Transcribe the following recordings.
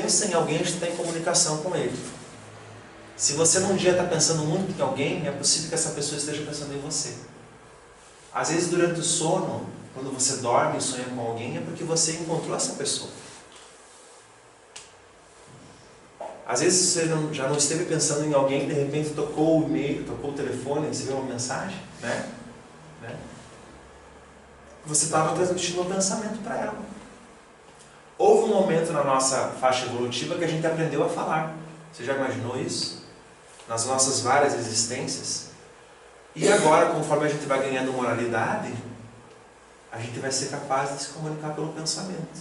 pensa em alguém, a gente está em comunicação com ele. Se você num dia está pensando muito em alguém, é possível que essa pessoa esteja pensando em você. Às vezes durante o sono, quando você dorme e sonha com alguém, é porque você encontrou essa pessoa. Às vezes você já não esteve pensando em alguém, de repente tocou o e-mail, tocou o telefone, recebeu uma mensagem, né? Você estava transmitindo um pensamento para ela. Houve um momento na nossa faixa evolutiva que a gente aprendeu a falar. Você já imaginou isso? Nas nossas várias existências. E agora, conforme a gente vai ganhando moralidade, a gente vai ser capaz de se comunicar pelo pensamento.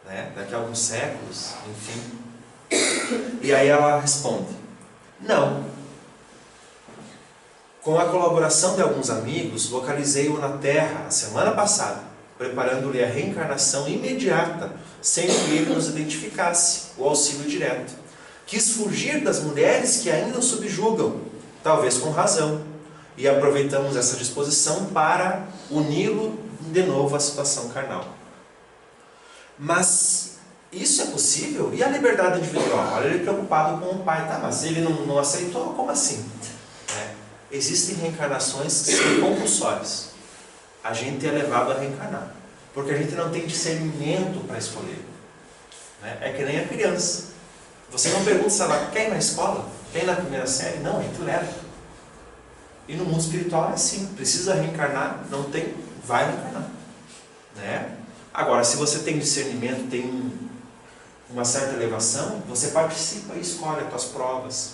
Né? Daqui a alguns séculos, enfim. E aí ela responde: não. Com a colaboração de alguns amigos, localizei-o na Terra a semana passada, preparando-lhe a reencarnação imediata, sem que ele nos identificasse, o auxílio direto. Quis fugir das mulheres que ainda o subjugam, talvez com razão, e aproveitamos essa disposição para uni-lo de novo à situação carnal. Mas isso é possível? E a liberdade individual? Olha, ele é preocupado com o pai, tá? Mas ele não aceitou? Como assim? Existem reencarnações que são compulsórias. A gente é levado a reencarnar, porque a gente não tem discernimento para escolher. É que nem a criança. Você não pergunta se ela quer ir na escola, quer ir na primeira série. Não, a gente leva. E no mundo espiritual é assim. Precisa reencarnar, não tem, vai reencarnar. Agora, se você tem discernimento, tem uma certa elevação, você participa e escolhe as suas provas.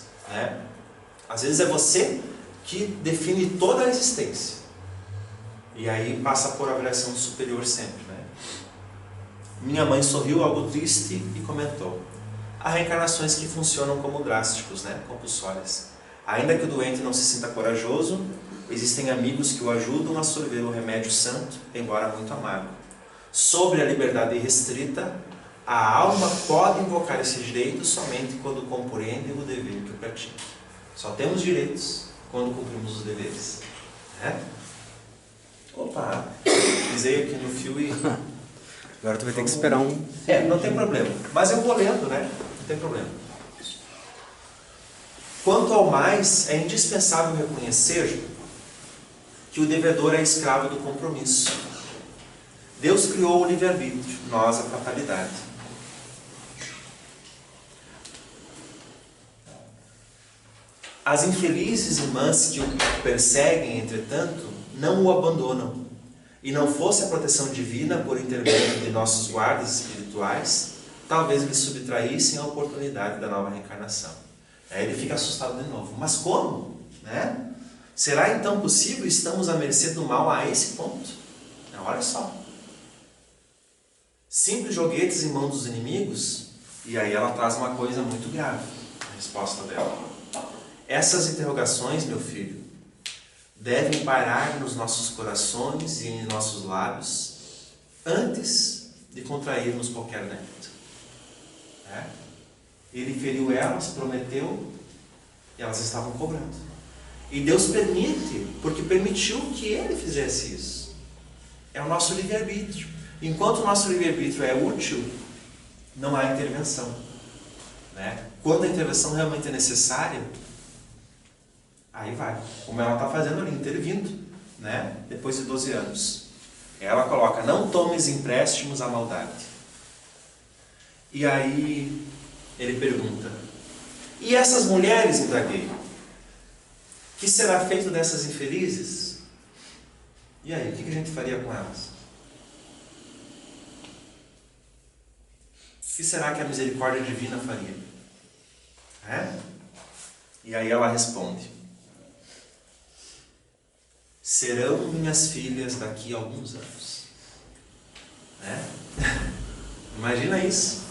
Às vezes é você que define toda a existência. E aí passa por avaliação superior sempre. Minha mãe sorriu algo triste e comentou: há reencarnações que funcionam como drásticos, compulsórias. Ainda que o doente não se sinta corajoso, existem amigos que o ajudam a sorver o remédio santo, embora muito amargo. Sobre a liberdade irrestrita, a alma pode invocar esse direito somente quando compreende o dever que pratica. Só temos direitos quando cumprimos os deveres. Opa, pisei aqui no fio e... Agora tu vai ter que esperar um... não tem problema. Mas eu vou lendo, Não tem problema. Quanto ao mais, é indispensável reconhecer que o devedor é escravo do compromisso. Deus criou o livre-arbítrio, nós a fatalidade. As infelizes irmãs que o perseguem, entretanto, não o abandonam. E não fosse a proteção divina por intermédio de nossos guardas espirituais, talvez lhe subtraíssem a oportunidade da nova reencarnação. Aí ele fica assustado de novo. Mas como? Será então possível? Estamos à mercê do mal a esse ponto? Olha só. Simples joguetes em mãos dos inimigos? E aí ela traz uma coisa muito grave, a resposta dela. Essas interrogações, meu filho, devem parar nos nossos corações e em nossos lábios antes de contrairmos qualquer débito. Ele feriu elas, prometeu, e elas estavam cobrando. E Deus permite, porque permitiu que ele fizesse isso. É o nosso livre-arbítrio. Enquanto o nosso livre-arbítrio é útil, não há intervenção. Quando a intervenção realmente é necessária, aí vai. Como ela está fazendo ali, intervindo, depois de 12 anos. Ela coloca: não tomes empréstimos à maldade. E aí ele pergunta: e essas mulheres, indaguei, que será feito dessas infelizes? E aí, o que a gente faria com elas? O que será que a misericórdia divina faria? E aí ela responde: serão minhas filhas daqui a alguns anos. Imagina isso.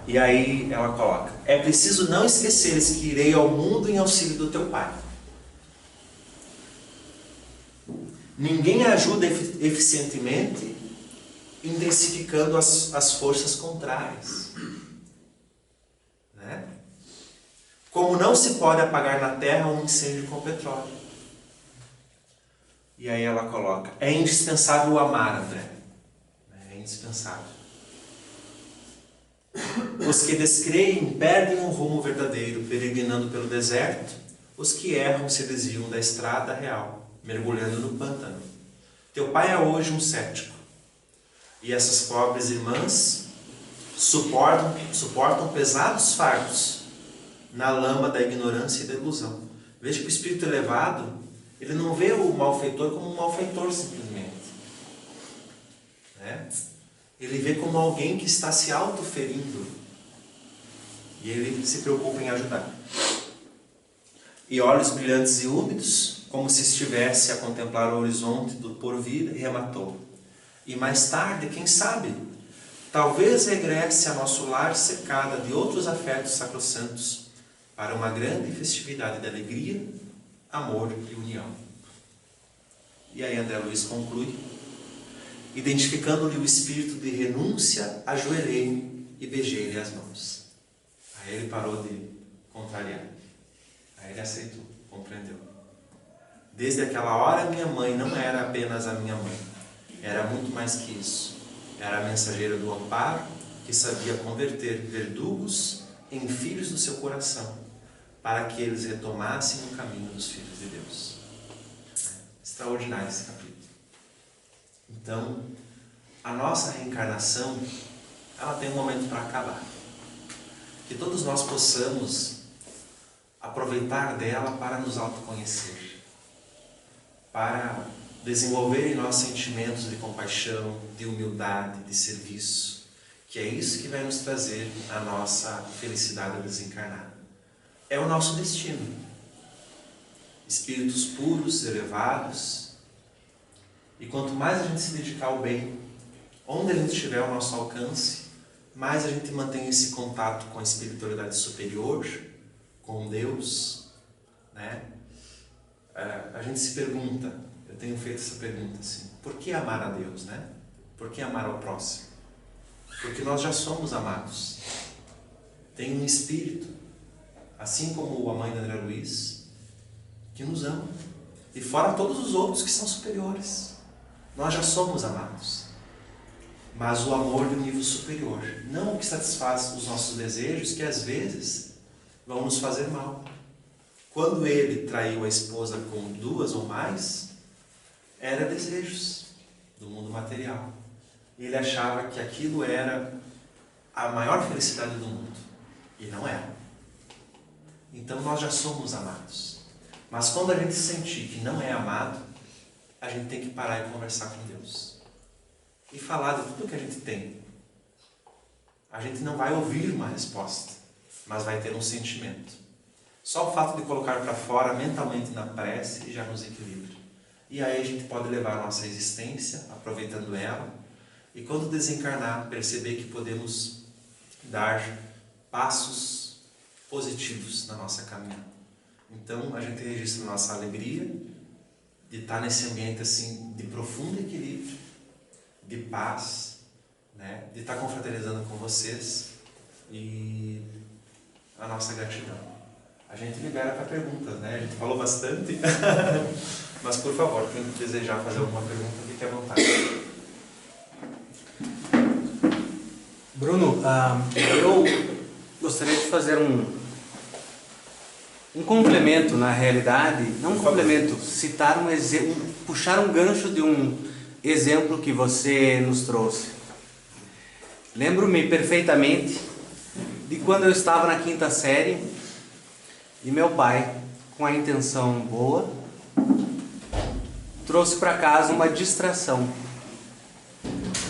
E aí ela coloca: é preciso não esqueceres que irei ao mundo em auxílio do teu pai. Ninguém ajuda eficientemente intensificando as forças contrárias. Como não se pode apagar na terra um incêndio com petróleo. E aí ela coloca: é indispensável amar, André. É indispensável. Os que descreem perdem o rumo verdadeiro, peregrinando pelo deserto. Os que erram se desviam da estrada real, mergulhando no pântano. Teu pai é hoje um cético. E essas pobres irmãs suportam pesados fardos na lama da ignorância e da ilusão. Veja que o espírito elevado, ele não vê o malfeitor como um malfeitor simplesmente. Né? Ele vê como alguém que está se autoferindo. E ele se preocupa em ajudar. E olhos brilhantes e úmidos, como se estivesse a contemplar o horizonte do porvir, rematou. E mais tarde, quem sabe, talvez regresse a nosso lar cercada de outros afetos sacrossantos para uma grande festividade de alegria, amor e união. E aí André Luiz conclui: identificando-lhe o espírito de renúncia, ajoelhei e beijei-lhe as mãos. Aí ele parou de contrariar. Aí ele aceitou, compreendeu. Desde aquela hora minha mãe não era apenas a minha mãe, era muito mais que isso. Era a mensageira do amparo que sabia converter verdugos em filhos do seu coração, para que eles retomassem o caminho dos filhos de Deus. Extraordinário esse capítulo. Então, a nossa reencarnação, ela tem um momento para acabar. Que todos nós possamos aproveitar dela para nos autoconhecer, para desenvolver em nós sentimentos de compaixão, de humildade, de serviço, que é isso que vai nos trazer a nossa felicidade ao desencarnar. É o nosso destino. Espíritos puros, elevados, e quanto mais a gente se dedicar ao bem, onde a gente estiver ao nosso alcance, mais a gente mantém esse contato com a espiritualidade superior, com Deus, né? A gente se pergunta, eu tenho feito essa pergunta assim, por que amar a Deus, né? Por que amar ao próximo? Porque nós já somos amados. Tem um espírito, assim como a mãe de André Luiz, que nos ama. E fora todos os outros que são superiores. Nós já somos amados. Mas o amor de um nível superior, não o que satisfaz os nossos desejos, que às vezes vão nos fazer mal. Quando ele traiu a esposa com 2 ou mais, era desejos do mundo material. Ele achava que aquilo era a maior felicidade do mundo. E não era. Então nós já somos amados. Mas quando a gente sentir que não é amado, a gente tem que parar e conversar com Deus. E falar de tudo que a gente tem. A gente não vai ouvir uma resposta, mas vai ter um sentimento. Só o fato de colocar para fora mentalmente na prece já nos equilibra. E aí a gente pode levar a nossa existência, aproveitando ela, e quando desencarnar, perceber que podemos dar passos positivos na nossa caminhada. Então a gente registra a nossa alegria de estar nesse ambiente assim de profundo equilíbrio, de paz, né? De estar confraternizando com vocês, e a nossa gratidão. A gente libera para perguntas, né? A gente falou bastante, mas por favor, quem desejar fazer alguma pergunta, fique à vontade. Bruno, eu gostaria de fazer um complemento na realidade, não um complemento, citar um exemplo, puxar um gancho de um exemplo que você nos trouxe. Lembro-me perfeitamente de quando eu estava na 5ª série e meu pai, com a intenção boa, trouxe para casa uma distração.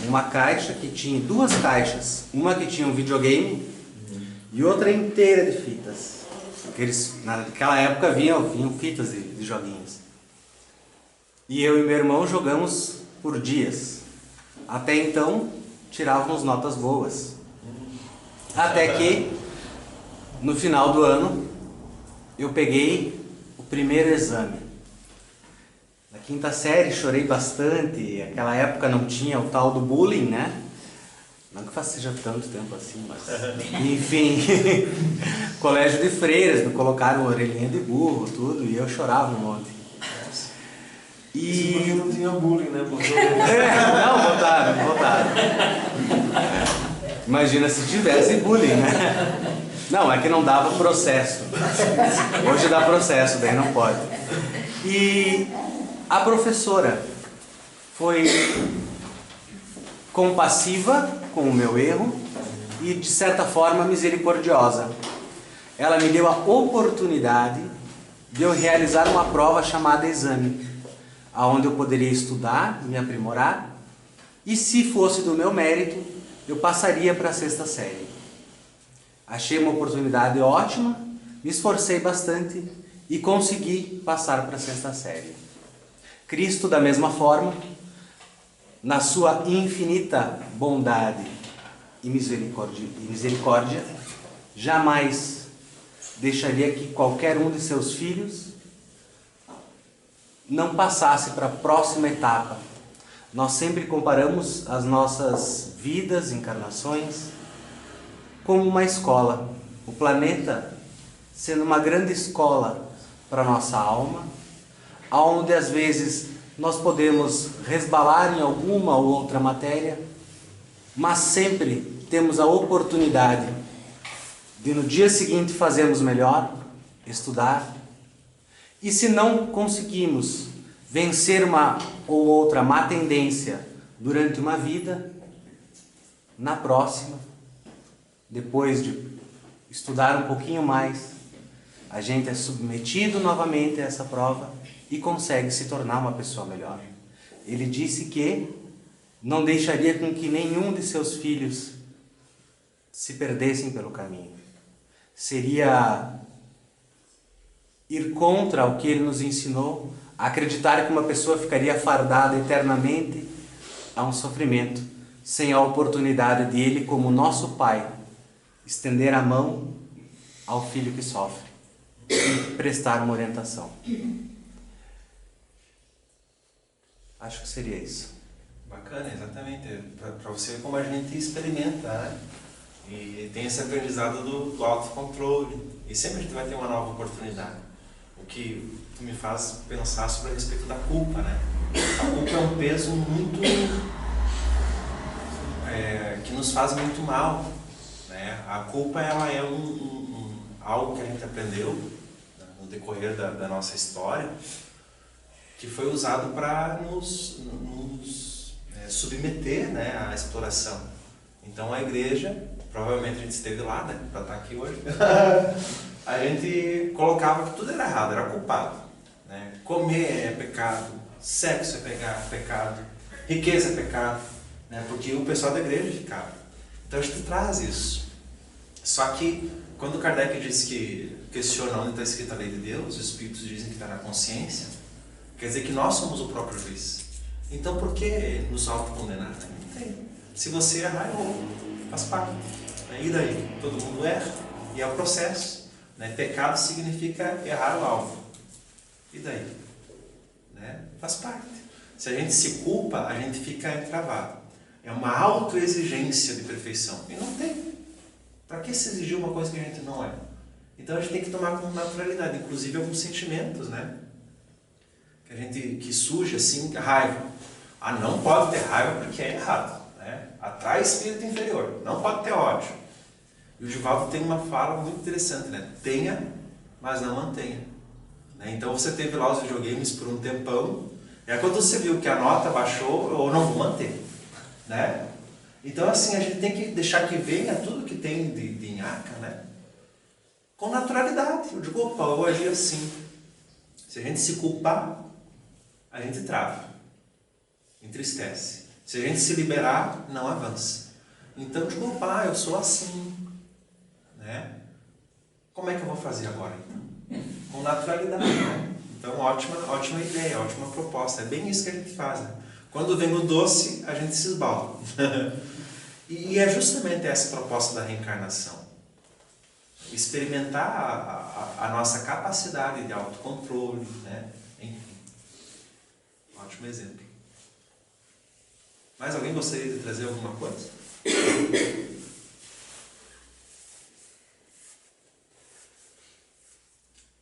Uma caixa que tinha 2 caixas, uma que tinha um videogame e outra inteira de fitas. Naquela época vinham fitas de joguinhos. E eu e meu irmão jogamos por dias. Até então, tirávamos notas boas. Até que, no final do ano, eu peguei o primeiro exame. Na 5ª série, chorei bastante. Naquela época não tinha o tal do bullying, né? Não que seja tanto tempo assim, mas... Enfim, colégio de freiras, me colocaram orelhinha de burro, tudo, e eu chorava um monte. Isso porque não tinha bullying, né? Não, botaram. Imagina se tivesse bullying, né? Não, é que não dava processo. Hoje dá processo, daí não pode. E a professora foi compassiva com o meu erro e, de certa forma, misericordiosa. Ela me deu a oportunidade de eu realizar uma prova chamada exame, onde eu poderia estudar, me aprimorar, e se fosse do meu mérito, eu passaria para a 6ª série. Achei uma oportunidade ótima, me esforcei bastante e consegui passar para a 6ª série. Cristo, da mesma forma, na sua infinita bondade e misericórdia, jamais deixaria que qualquer um de seus filhos não passasse para a próxima etapa. Nós sempre comparamos as nossas vidas, encarnações, como uma escola. O planeta sendo uma grande escola para a nossa alma, onde às vezes nós podemos resbalar em alguma ou outra matéria, mas sempre temos a oportunidade de no dia seguinte fazermos melhor, estudar. E se não conseguimos vencer uma ou outra má tendência durante uma vida, na próxima, depois de estudar um pouquinho mais, a gente é submetido novamente a essa prova e consegue se tornar uma pessoa melhor. Ele disse que não deixaria com que nenhum de seus filhos se perdessem pelo caminho. Seria ir contra o que ele nos ensinou, acreditar que uma pessoa ficaria fardada eternamente a um sofrimento, sem a oportunidade de ele, como nosso Pai, estender a mão ao filho que sofre e prestar uma orientação. Acho que seria isso. Bacana, exatamente. Para você ver como a gente experimenta, né? E tem esse aprendizado do autocontrole. E sempre a gente vai ter uma nova oportunidade. O que tu me faz pensar sobre a respeito da culpa, né? A culpa é um peso muito... que nos faz muito mal, né? A culpa, ela é algo que a gente aprendeu, né, no decorrer da nossa história, que foi usado para nos submeter, né, à exploração. Então a igreja, provavelmente a gente esteve lá, né, para estar aqui hoje, a gente colocava que tudo era errado, era culpado, né? Comer é pecado, sexo é pecado, riqueza é pecado, né? Porque o pessoal da igreja ficava. Então a gente traz isso. Só que quando Kardec diz que questiona onde está escrita a lei de Deus, os espíritos dizem que está na consciência, quer dizer que nós somos o próprio juiz. Então por que nos autocondenar? Não tem. Se você errar, errou. Faz parte. E daí? Todo mundo erra. E é o processo. Né? Pecado significa errar o alvo. E daí? Né? Faz parte. Se a gente se culpa, a gente fica entravado. É uma autoexigência de perfeição. E não tem. Para que se exigir uma coisa que a gente não é? Então a gente tem que tomar com naturalidade. Inclusive alguns sentimentos, né? Que surge assim, raiva. Ah, não pode ter raiva porque é errado, né? Atrai espírito inferior. Não pode ter ódio. E o Divaldo tem uma fala muito interessante, né? Tenha, mas não mantenha. Né? Então você teve lá os videogames por um tempão, e aí quando você viu que a nota baixou, eu não vou manter, né? Então assim, a gente tem que deixar que venha tudo que tem de nhaca, né? Com naturalidade. Eu digo, opa, eu vou agir assim. Se a gente se culpar, a gente trava, entristece. Se a gente se liberar, não avança. Então, digo, opa, eu sou assim, né? Como é que eu vou fazer agora, então? Com naturalidade, né? Então, ótima ideia, ótima proposta. É bem isso que a gente faz, né? Quando vem o doce, a gente se esbalda. E é justamente essa proposta da reencarnação. Experimentar a nossa capacidade de autocontrole, né? Enfim. Ótimo exemplo. Mais alguém gostaria de trazer alguma coisa?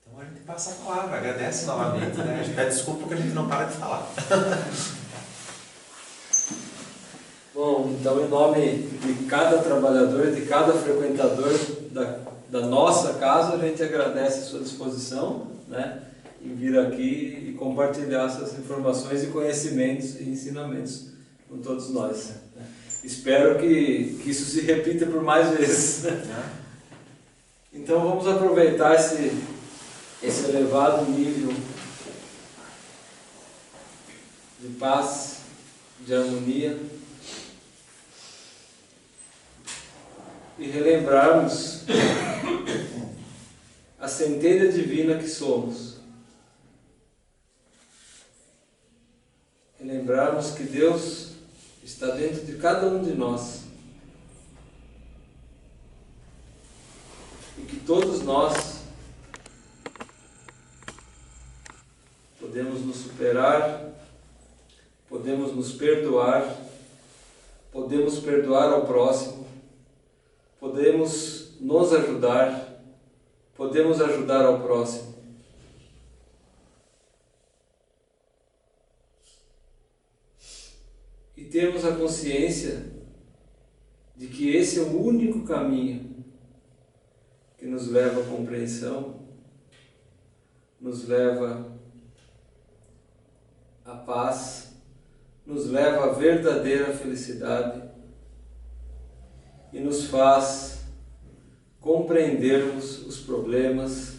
Então a gente passa a palavra, agradece novamente, né? A gente pede desculpa porque a gente não para de falar. Bom, Então, em nome de cada trabalhador, de cada frequentador da nossa casa, a gente agradece a sua disposição, né, em vir aqui e compartilhar essas informações e conhecimentos e ensinamentos com todos nós. Espero que isso se repita por mais vezes. Então vamos aproveitar esse elevado nível de paz, de harmonia, e relembrarmos a centelha divina que somos. Relembrarmos que Deus está dentro de cada um de nós e que todos nós podemos nos superar, podemos nos perdoar, podemos perdoar ao próximo, podemos nos ajudar, podemos ajudar ao próximo. E termos a consciência de que esse é o único caminho que nos leva à compreensão, nos leva à paz, nos leva à verdadeira felicidade e nos faz compreendermos os problemas,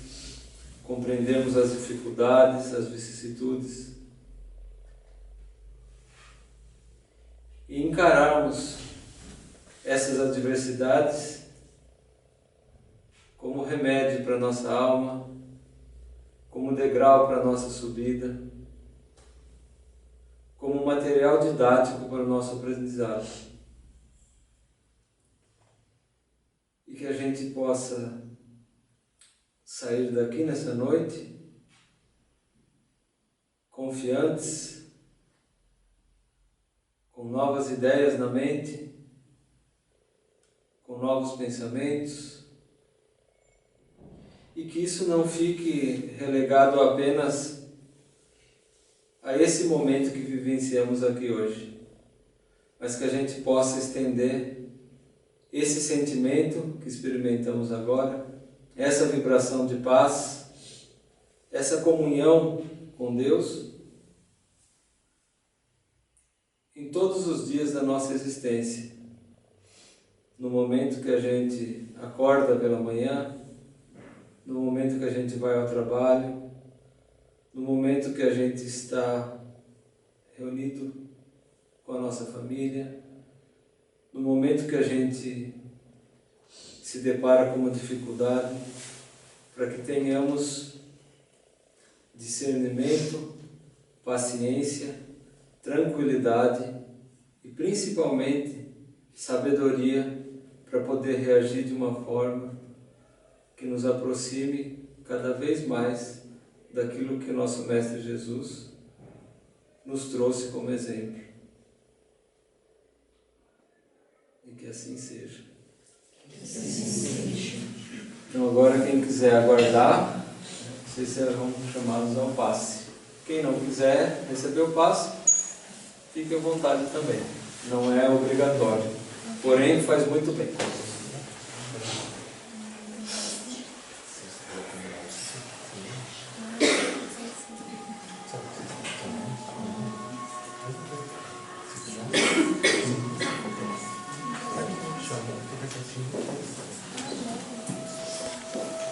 compreendermos as dificuldades, as vicissitudes e encararmos essas adversidades como remédio para a nossa alma, como degrau para a nossa subida, como material didático para o nosso aprendizado. E que a gente possa sair daqui nessa noite confiantes, com novas ideias na mente, com novos pensamentos, e que isso não fique relegado apenas a esse momento que vivenciamos aqui hoje, mas que a gente possa estender esse sentimento que experimentamos agora, essa vibração de paz, essa comunhão com Deus, em todos os dias da nossa existência. No momento que a gente acorda pela manhã, no momento que a gente vai ao trabalho, no momento que a gente está reunido com a nossa família, no momento que a gente se depara com uma dificuldade, para que tenhamos discernimento, paciência, tranquilidade e principalmente sabedoria para poder reagir de uma forma que nos aproxime cada vez mais daquilo que nosso Mestre Jesus nos trouxe como exemplo. E que assim seja. Então agora quem quiser aguardar, vocês serão chamados ao passe. Quem não quiser receber o passe, fique à vontade também. Não é obrigatório, porém faz muito bem.